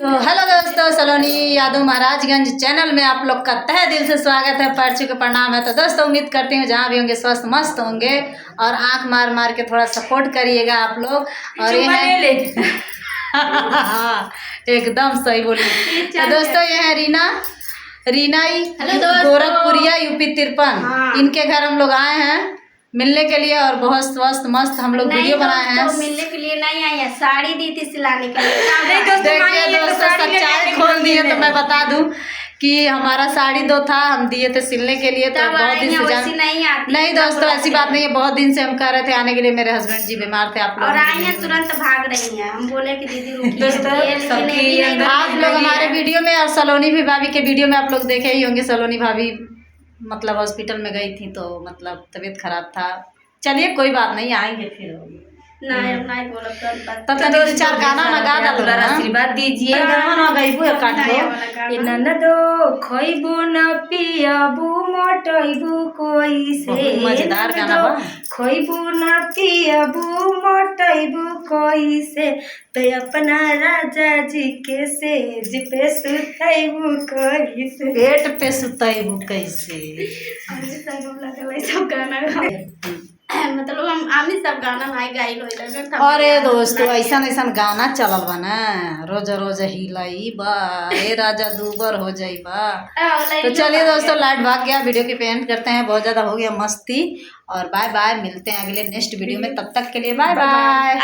तो हेलो दोस्तों, सलोनी यादव महाराजगंज चैनल में आप लोग का तहे दिल से स्वागत है। पैर के प्रणाम है। तो दोस्तों उम्मीद करती हूँ जहाँ भी होंगे स्वस्थ मस्त होंगे और आंख मार मार के थोड़ा सपोर्ट करिएगा आप लोग। और ये है एकदम सही बोली। तो दोस्तों ये है रीना गोरखपुरिया यूपी 53। इनके घर हम लोग आए हैं मिलने के लिए और बहुत स्वस्थ मस्त हम लोग वीडियो बनाए हैं। तो मिलने के लिए नहीं आई है, साड़ी दी थी सिलाने के लिए। देखिए दोस्तों सच्चाई खोल दिए तो मैं बता दूं कि हमारा साड़ी दो था, हम दिए थे सिलने के लिए। तो बहुत दिन से नहीं दोस्तों ऐसी बात नहीं है, बहुत दिन से हम कह रहे थे आने के लिए। मेरे हस्बैंड जी बीमार थे, आप लोग और आई हैं तुरंत भाग रही हैं। हम बोले कि दीदी रुकिए। दोस्तों आप लोग हमारे वीडियो में और सलोनी भी भाभी के वीडियो में आप लोग देखे ही होंगे। सलोनी भाभी मतलब हॉस्पिटल में गई थी तो मतलब तबीयत खराब था। चलिए कोई बात नहीं, आएंगे फिर। नहीं बोलो तब तक दो चार गाना लगा दो, आशीर्वाद दीजिए। ननदो खइबू न पियबू मोटइबू कोई से। मजेदार गाना बा। खइबू न पियबू मोटइबू कोई से, तो अपना राजा जी के सेज पे सुतइबू कोई से। पेट पे सुतइबू कैसे। सब गाना मतलब हम ही सब गाना भाई गाई। अरे दोस्तों ऐसा गाना चलल बा ना, रोज रोज हिलाई बा ए राजा दूबर हो जाई बा। तो चलिए दोस्तों लाइट भाग गया, वीडियो की पेंट करते हैं, बहुत ज़्यादा हो गया मस्ती। और बाय बाय, मिलते हैं अगले नेक्स्ट वीडियो में, तब तक के लिए बाय बाय।